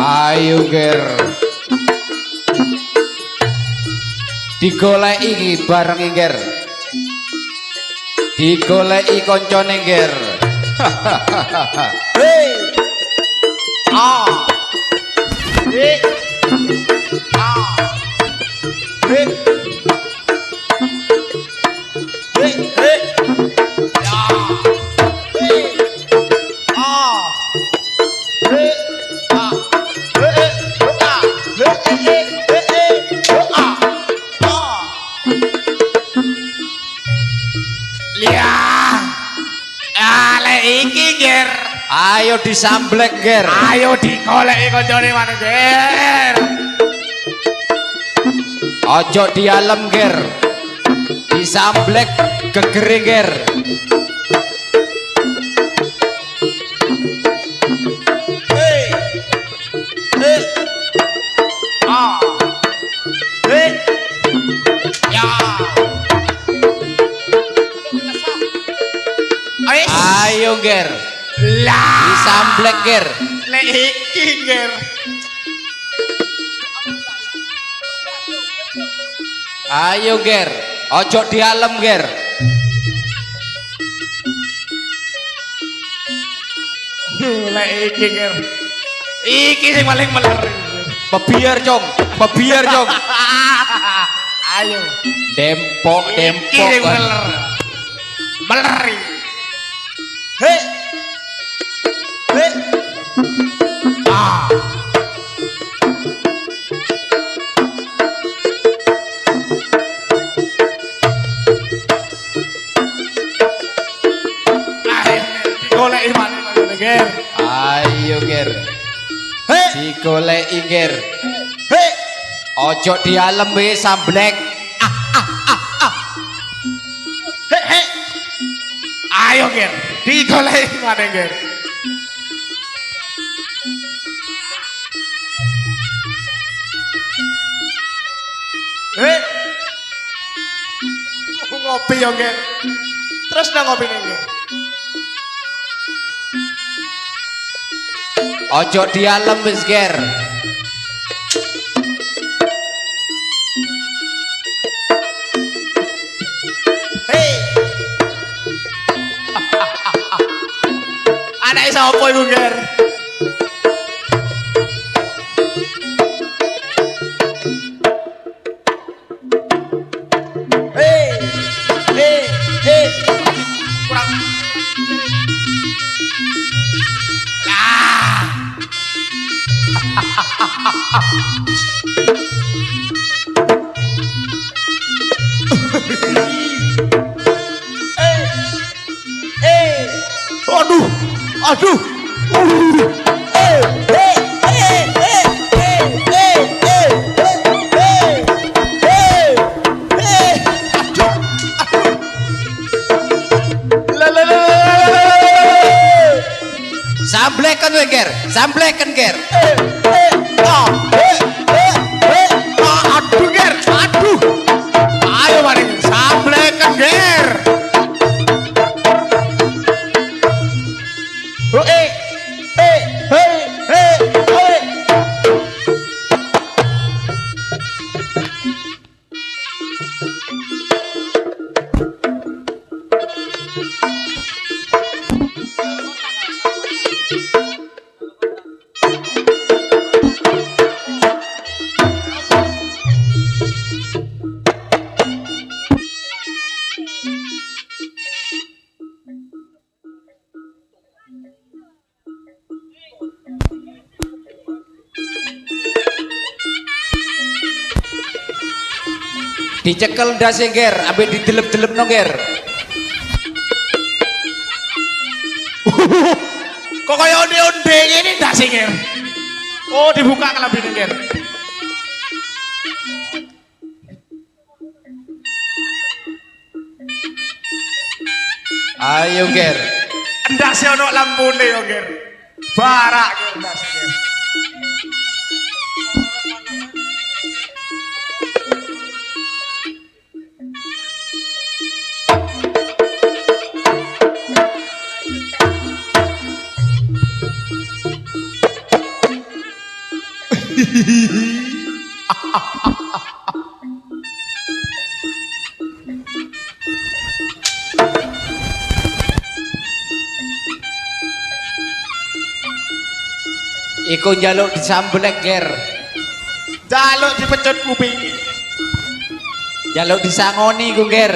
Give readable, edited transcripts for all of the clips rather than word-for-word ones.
Ayo ger digoleki bareng ger digoleki koncone ger hei hei hei hei hei iki ger ayo disamblek ger ayo digoleki koncone maneh ger ojo dialem ger disamblek gegere ger hei hei hei ya ayo ger lah disamblek ger lek iki ger ayo ger ojo dialem ger lek iki ger iki sing paling meler pebiar cong ayo dempok iki sing meler meler hei hei goleki maneh ger ayo ger hei digoleki ger hei ojo dialem wis samblek hei hei ayo ger digoleki maneh ger hei ngopi yo ger terus nang ngopi ger ojo dialem wis ger hei anak sapa iku ger hei hei hei kurang aduh aduh Sambleken we ger, sambleken ger. Aduh ger, aduh. Ayo mari sambleken ger. Dicekel ndase ger, ambek didelep-delep no ger. Kok kaya onde-onde ini ndak sih ger? Oh dibuka kelabine ger. Ayo ger. Ndak sih ono lampune yo ger. Barak ger ndak sih ger. Iku njaluk disamblek ger. Jaluk dipecut kuping. Njaluk disangoni iku ger.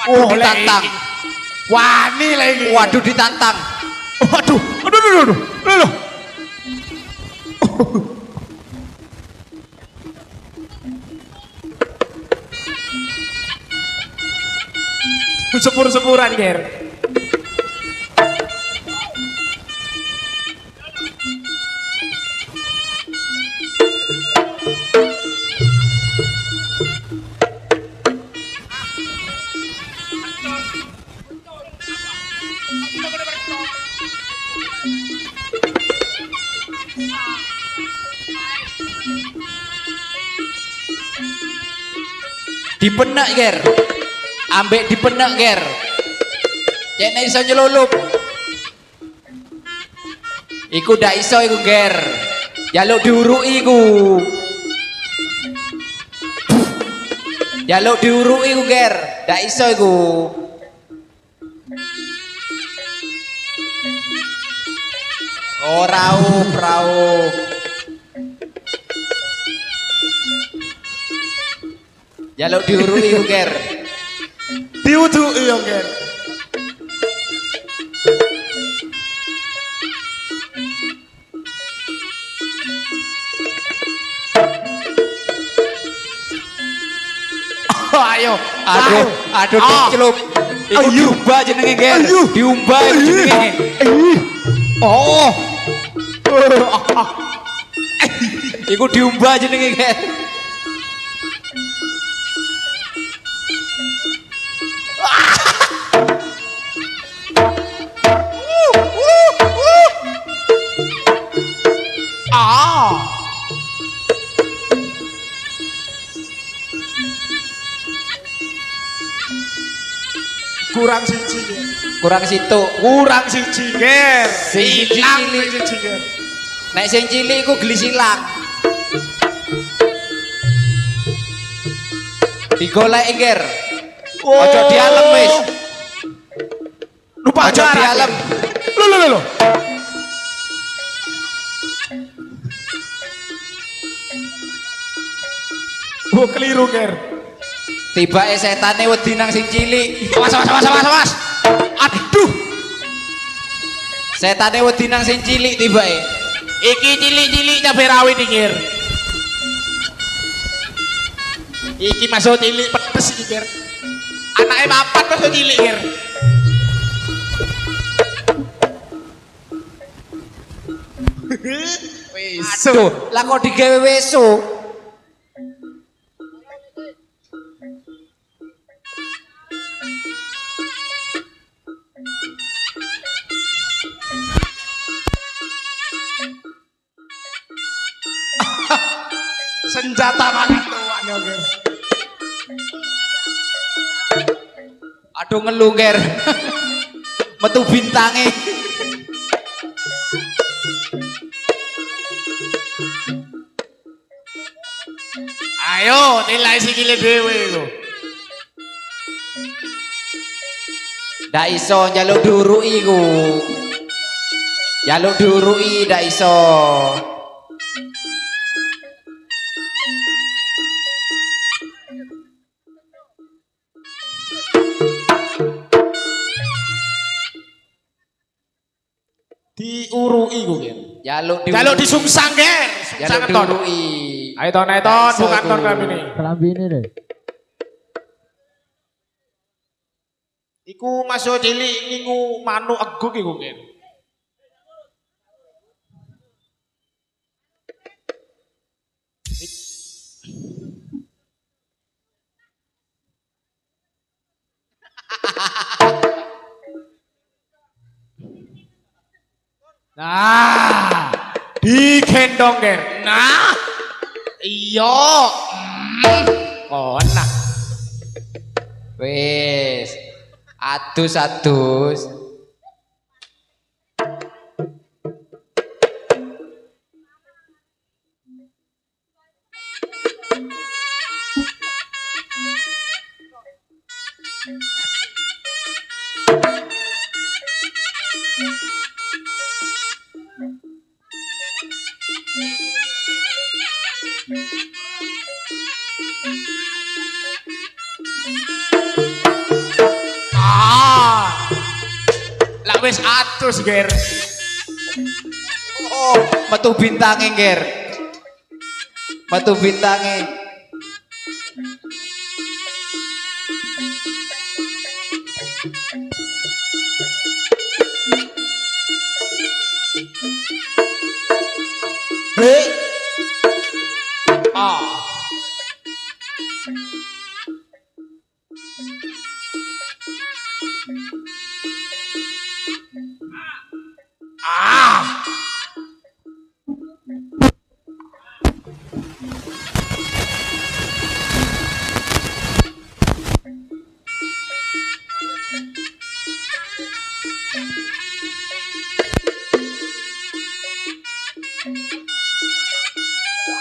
Oh, ditantang. Wani lagi. Waduh ditantang. Waduh. Aduh. Sepur-sepuran ger. Dipenek ger. Ambek dipenek ger. Cek nek iso nyelulup. Iku ndak iso iku ger. Jaluk diuruki iku. Jaluk diuruki iku ger. Ndak iso iku. Oh raup. Jaluk diuruki iku ger. Diuduki yo ger. Ayo, Aduh dicelup. Iku diumbah jenenge ger. Diumbah jenenge. Oh. Iku diumbah jenenge ger. Kurang siji ger. Kurang siji ger. Sing Ilang cilik. siji ger. Nek sing cilik iku geli silang. Digoleki ger. Ojo dialem wis. Lupa Ojo dialem. Lho. Oh keliru ger. Tibake setane wedi nang sing cilik. Awas. Aduh. Setane wedi nang sing cilik tibake. Iki cilik-cilik cabai rawit iki ger. Iki masuk cilik pedes iki ger. Anake mapat masuk cilik ger. Aduh, lah kok digawe weso? Senjata makan tuan yo ger. Aduh ngelu ger. Metu bintange. Ayo, nilai sikile dhewe iku. Ndak iso njaluk duruki ku. Njaluk duruki ndak iso. Diuruki ku Ger. Jaluk disungsang Ger. jaluk Sungsang ton. duruki. Ayo ton, bukan ton ini. Kelambine deh. Iku masuk cilik ngingu manuk eguk iku Ger. Nah, digendong Ger. Nah, iya. Kona. Wis. Adus. Lah wis atus Ger. Oh, metu bintange, Ger. Metu bintange. Ah. Ah.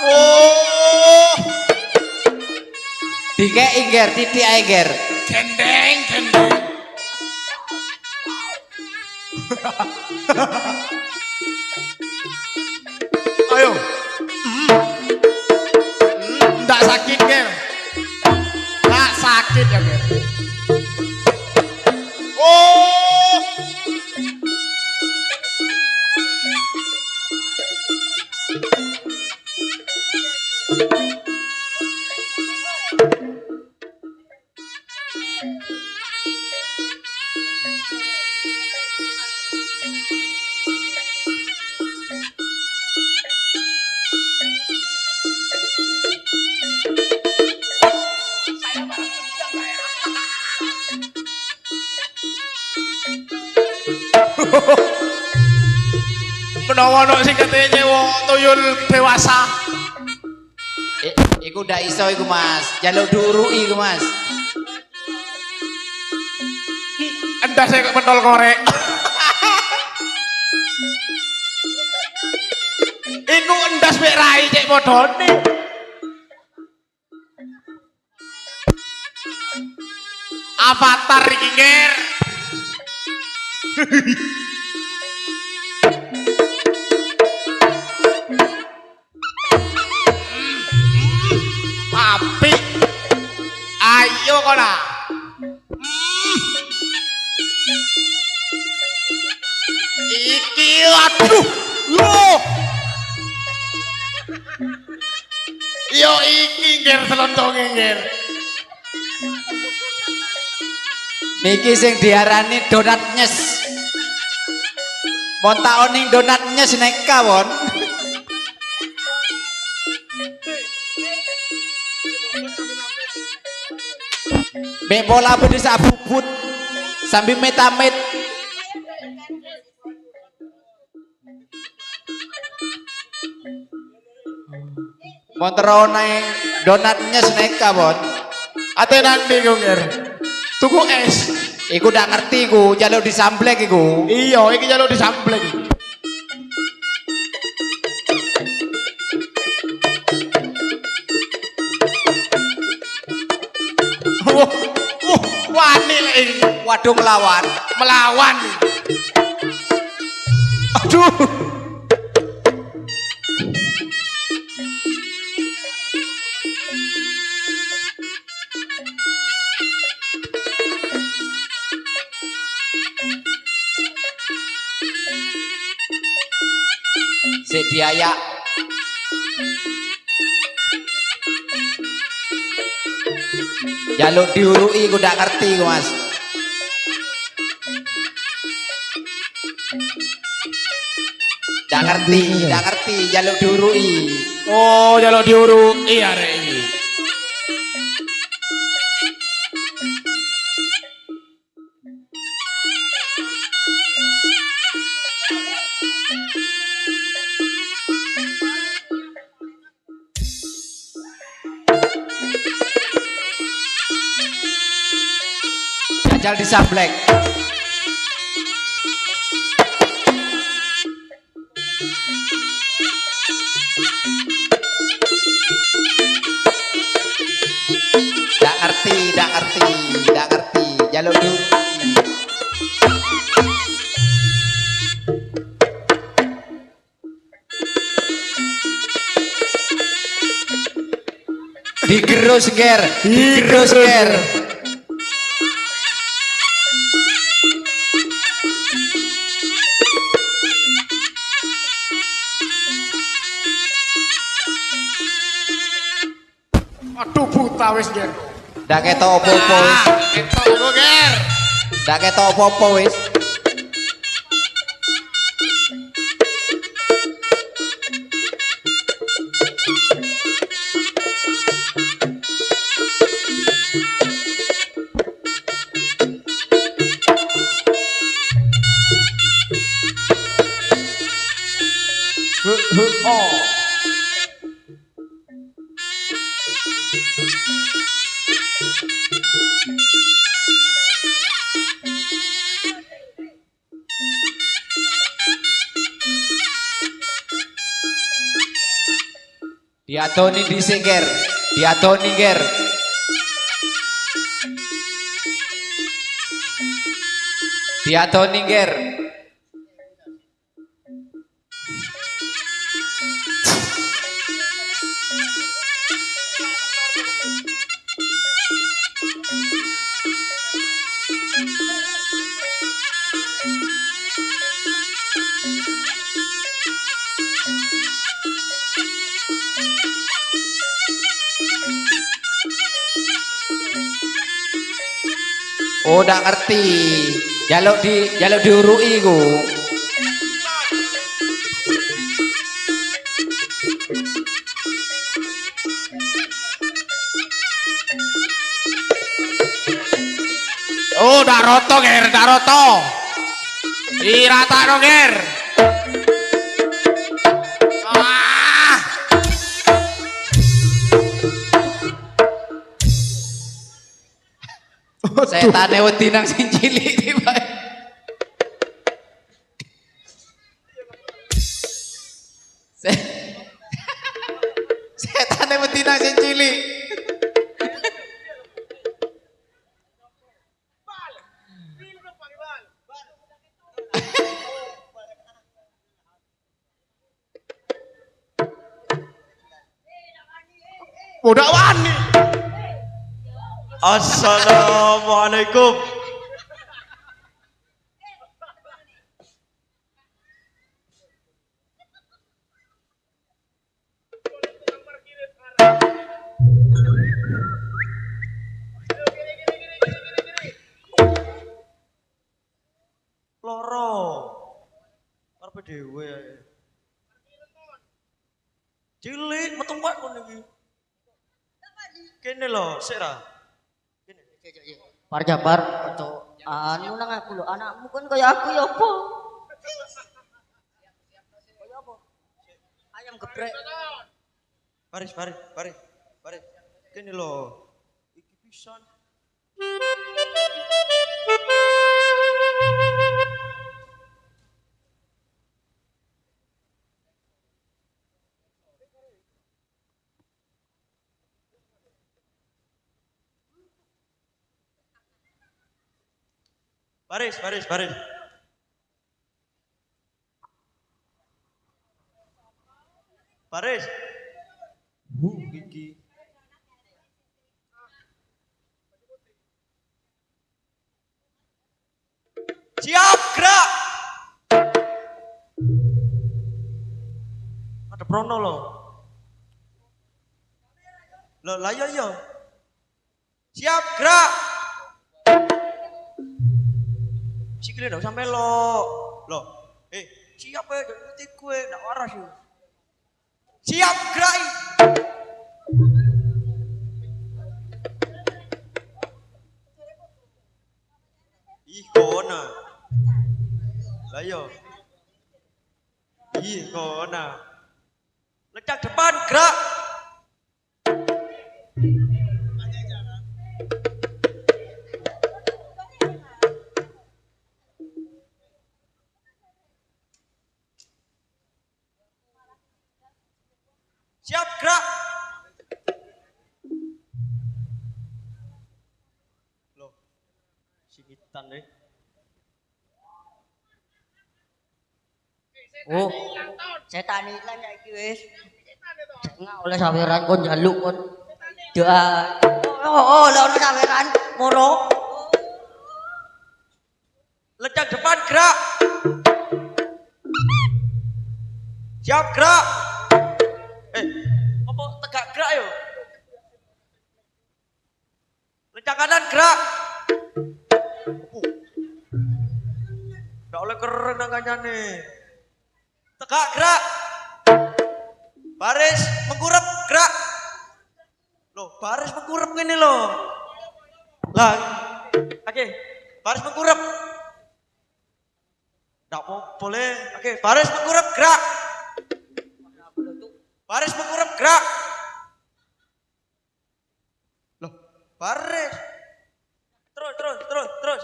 Oh. Dikei, Ger, titik ae, Ger. Gendeng. Ayo. Nggak sakit Ger. Nggak sakit ya Ger. Oh. Menawa ono sing katanya nyewa tuyul dewasa. Iku ndak iso iku, Mas. Jaluk duruki iku, Mas. Endah saya kok pentol korek. Iku endas mek rai cek podone. Avatar iki Ger. Api. Ayo kona. Iki aduh. Loh. Yo iki Ger selontonge Ger. Niki sing diarani donat nyes. Mon tak oning donat nyes nek kawon. Mek bola pedis abubut sambil metamit. Mon terone donat nyes nek kawon. Ate nang ndi ku Ger? Tuku es. Iku ndak ngerti ku, jaluk disamblek iku. Iya, iki jaluk disamblek iki. Wani lek iki. Waduh ngelawan. Melawan. Aduh. Sik diayak. Jaluk diurui ku ndak ngerti ku Mas. Ndak ngerti jaluk diurui. Oh, jaluk diuruki arek iki. Jajal disamblek. Ndak ngerti. Jaluk diurui. Digerus ger. Aduh buta wis, Ger. Ndak ketok opo-opo wis. Ketok aku, Ger. Ndak ketok opo-opo wis. Oh. Diatoni dhisik ger. Diatoni ger. Diatoni ger. Oh, ndak ngerti. Jaluk diurui ku. Oh, Daroto, Ger, Daroto. Diratakno, Ger. Ah. Setane wedi nang sing cilik tiba. Setane wedi nang sing cilik. Udah wani. Assalamualaikum. Loro. Karepe dhewe ae. Cilik metu wae kono iki. Kene lho, sik ra. Kene. Par Jabar atau anu nang aku lho, anakmu kan kayak aku ya apa? Kayak apa? Ayam geprek. Baris. Kene lho. Iki pisan. Baris, baris, baris. Baris. Gigi. Siap, gerak. Ada prono loh. Loh, lah yo. Siap, gerak. Sikile ndak sampe lo. Loh, siap ya, ngerti gue, ndak waras yo. Siap, gerak. Ih, kona. Lah yo. Ih, kona. Lencang depan, gerak. Siap, gerak. Loh, singitan deh. Oh, setan iklan ya iki wis. Enggak oleh saweran kon njaluk kon. Doa. Oh, lah ono saweran moro. Lencang depan, gerak. Siap, gerak. Apa tegak gerak yo? Lencang kanan, gerak. Nggak oleh keren angkanya nih. Tegak, gerak. Baris mengkurep, gerak. Loh, baris mengkurep gini loh. Lah, oke, baris mengkurep. Nggak mau, boleh. Oke, baris mengkurep, gerak. Baris mengkurep, gerak. Loh, baris. Terus.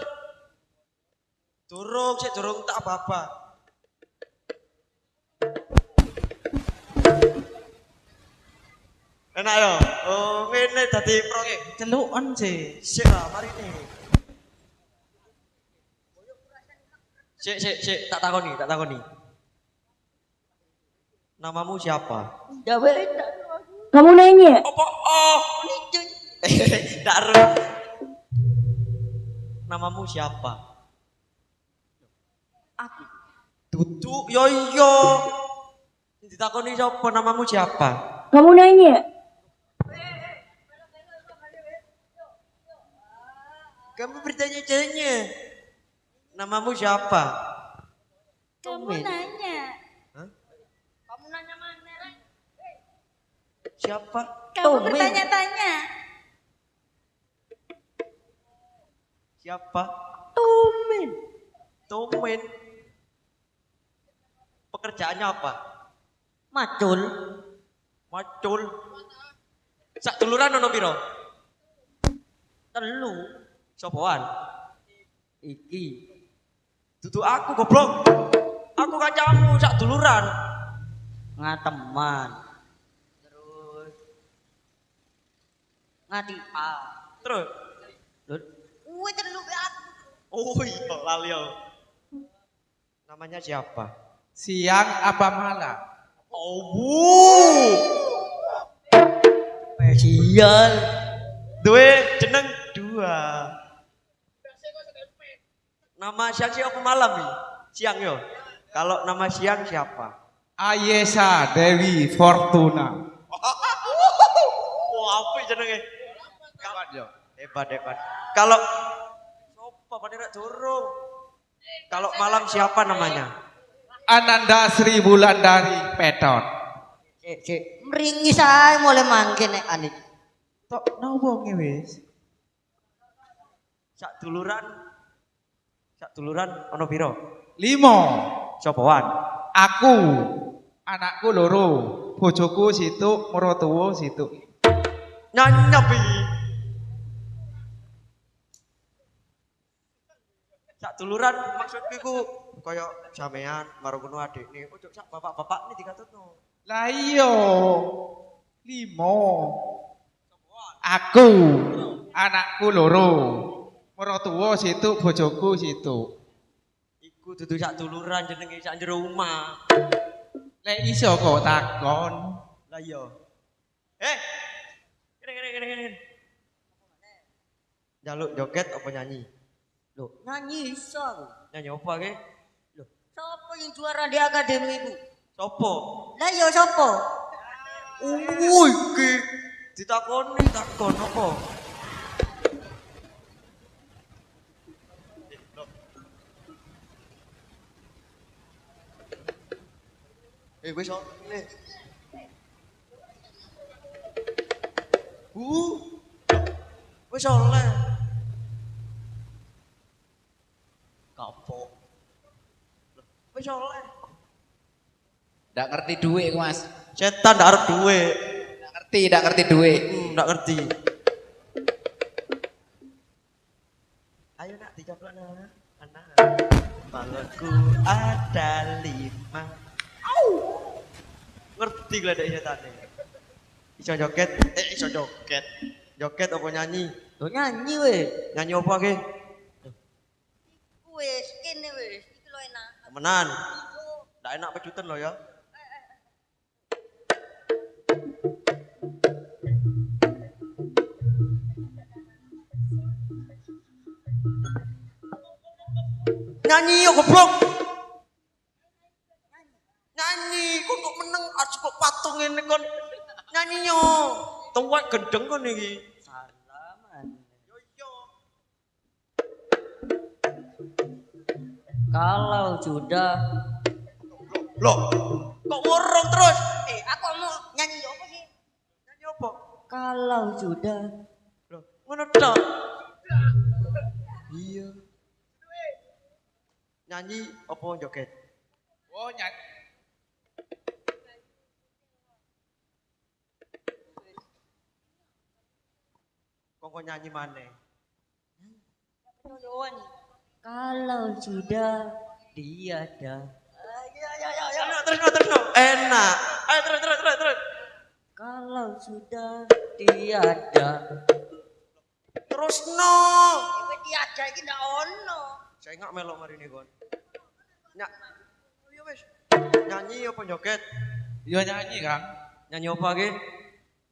Durung tak apa-apa. Enak yo. Oh, ngene dadi proke. Celukan sih. Sik lah, mari nih. Sik, tak takoni. Namamu siapa? Ya beda. Kamu nanya? Apa? Oh, ndak ero. Namamu siapa? Aku. Dudu, yo iya. Ditakoni siapa? Namamu siapa? Kamu nanya? Kamu bertanya-tanya. Namamu siapa? Kamu nanya? Hah? Kamu nanya mana? Siapa? Kamu Tumin. bertanya-tanya? Siapa? Tumin. Pekerjaannya apa? Macul. Sak duluran ono piro? Telu. Sopoan. Iki. Dudu aku goblok. Aku kancamu sak duluran. Ngateman. Terus. Ngadi A. Terus. Uwe telu aku. Oh iya lali yo. Namanya siapa? Siang apa malam? Oh. Spesial. Duwe jeneng 2. Nama siang apa malam nih? Siang yo. Kalau nama siang siapa? Ayesa Dewi Fortuna. Wah, apa jenenge? Hebat. Kalau sopo pada durung. Kalau malam siapa namanya? Ananda Sri Wulandari Petot. Cek. Mringis ae mulai mangke nek anit. Tok nopo wis? Sak duluran ono piro? 5. Sopoan. Aku, anakku loro, bojoku situ, mertuwa situ. Nyanyapi. Sak duluran maksudku iku kaya sampean karo ngono adikne. Ojo sak bapak-bapak ini dikatutno. Lah iya. 5. Aku, anakku loro, Mertua situ, bojoku situ. Iku dudu sak duluran jenenge sak jero omah. Lek iso kok takon. Lah iya. Kene. Jaluk joget apa nyanyi? Loh, nyanyi iso aku. Nyanyi apa ke? Loh, sapa yang juara di akademi iku? Sopo? Lah iya sapa? Iki ditakoni takon apa? Wis oleh. Wis oleh. Kapok. Wis oleh. Ndak ngerti duit ku, Mas. Setan ndak arep duwe. Ndak ngerti duit. Ndak ngerti. Ayo nak dicoplok nak. Anak. Balonku ada 5. Ngerti gledek setane. Iso joget, iso joget. Joget apa nyanyi? Loh nyanyi weh. Nyanyi apa ke? Wis kene wis, iki lho enak. Temenan. Ndak enak pejutan lo ya. Nyanyi yo goblok. Nyanyi, kok meneng aja kok patung ngene kon. Nyanyi yo. Tuwek gendeng kon iki. Salaman. Yo yo. Kalau sudah Loh, kok ngorong terus? aku mau nyanyi apa sih? Nyanyi apa? Kalau sudah Loh, ngono tok. Iya. Nyanyi apa joget? Oh nyanyi. Kok nyanyi maneh? kalau sudah tiada. Ayo terus. Enak. Ayo terus. Kalau sudah tiada. Terus no. Kowe tiada iki ndak ono. Saya enggak melok mari ini kon. Nyak. Iya wis. Nyanyi apa joget? Yo nyanyi Kang. Nyanyi apa ge?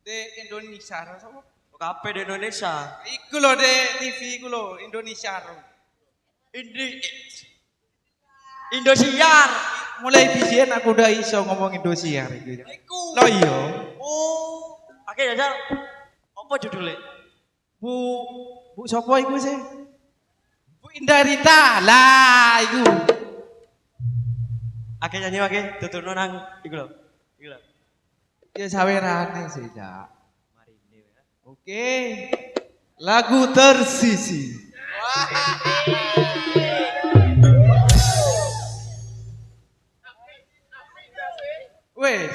Di Indonesia sapa? Kabeh di Indonesia. Iku lho di TV iku lho Indonesia. Indosiar. Mulai biyen aku udah iso ngomong Indosiar iku. Iku. Lo iya. Oh. Oke jajal. Apa judulnya? Bu sapa iku sih? Bu Indah Rita. Lah iku. Oke nyanyi oke. Tuturno nang iku lho. Ya sawerane sih, Cak. Oke. Lagu tersisi. Wes.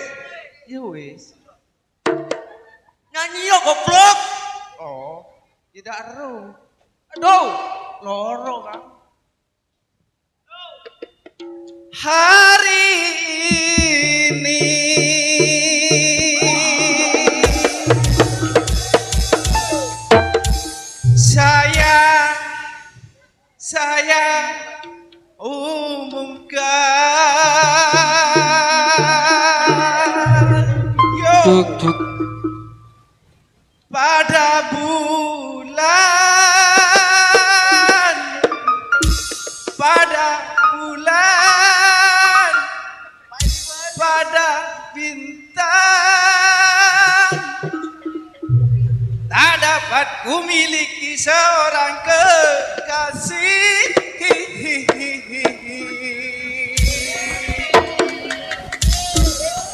Ya wes. Nyanyi yo goblok. Oh, tidak ero. Aduh, loro Kang. Hari ini saya umumkan pada bulan pada bintang tak dapat ku miliki seorang kekasih.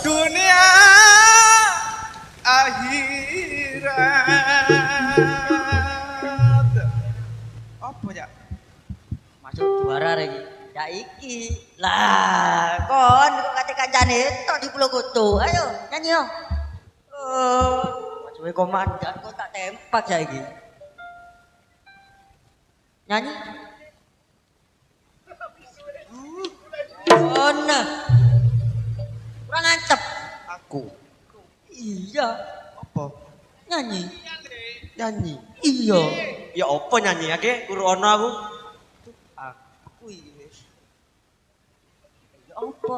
Dunia akhirat. Apa ya? Masuk juara lagi. Ya iki. Lah, kon kok kate kancane tok di Pulau Kutu. Ayo, nyanyi yo. Majuwe komandan kok tak tempat saiki. Nyanyi. Ona. Kurang ancep. Aku. Iya. Apa? Nyanyi. Nyanyi. Iya. Ya apa nyanyi ake? Guru ono aku. Aku wis. Ya apa?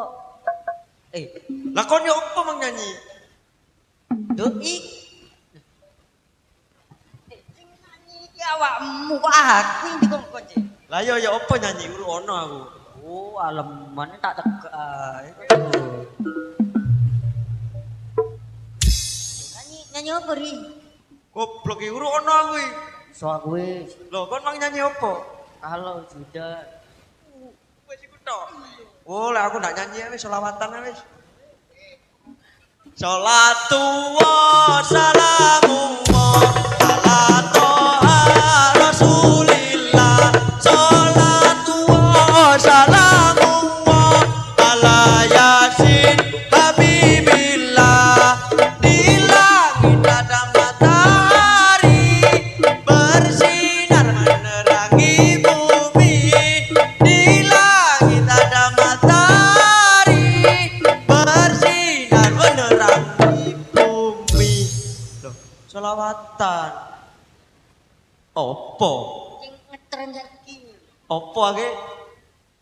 Lah kon ya apa mang nyanyi? Doi. Sing nyanyi iki awakmu aku yang dikongkon Cik. Lah ya apa nyanyi guru ono aku. Oh, aleman tak tegak. Nyanyi apa ri? Goblok iki guru ono aku iki. So aku wis. Lho kon mang nyanyi apa? Kalau sudah Wis iku tok. Oh, lah aku ndak nyanyi wis selawatan wis. Salatullah salamullah ala toha rasulillah. Salatullah salamullah ala yasin habibillah. Di langit ada matahari bersinar menerangi bumi. Di langit ada matahari bersinar menerangi bumi. Loh, selawatan. Opo? sing ngetren saiki. Opo ake?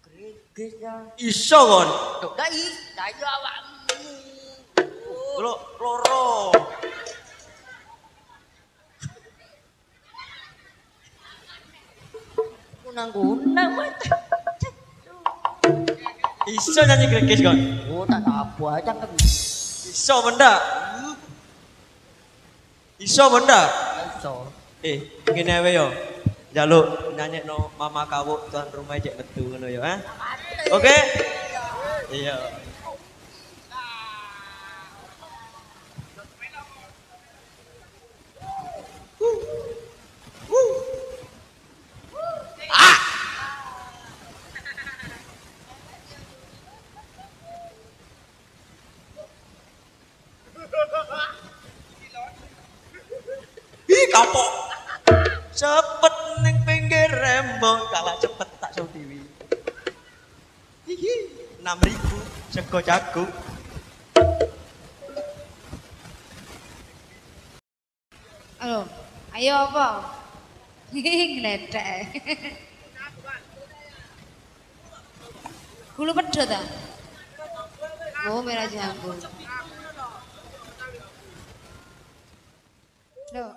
Greges ya. Iso kon. Tok dai, dayo awakmu. Lho, loro. Kunang-kunang mata. Iso nyanyi greges kon. Oh, tak apa aja kan. Iso benda. Iso benda. Iso. Ngene wae yo. Njaluk nyanyekno mama kawuk tuan rumah cek metu ngono yo, ha? Oke? Iya. Ih, kapok. Cepet ning pinggir rembong kalah cepet tak show TV. Hihi, 6.000 sego jagung. Halo, ayo apa? Ngledek. Gulu pedot ta? Oh, merah jagung. Loh.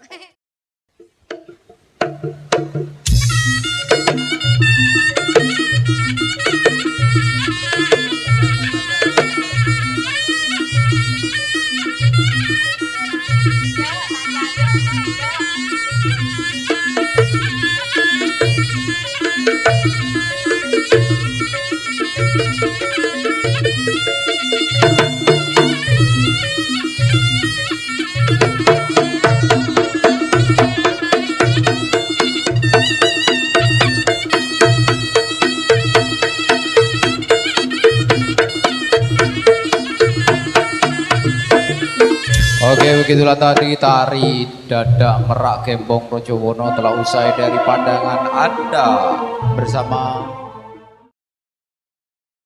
Oke, begitulah tadi tari Dadak Merak Gembong Rojowono telah usai dari pandangan Anda bersama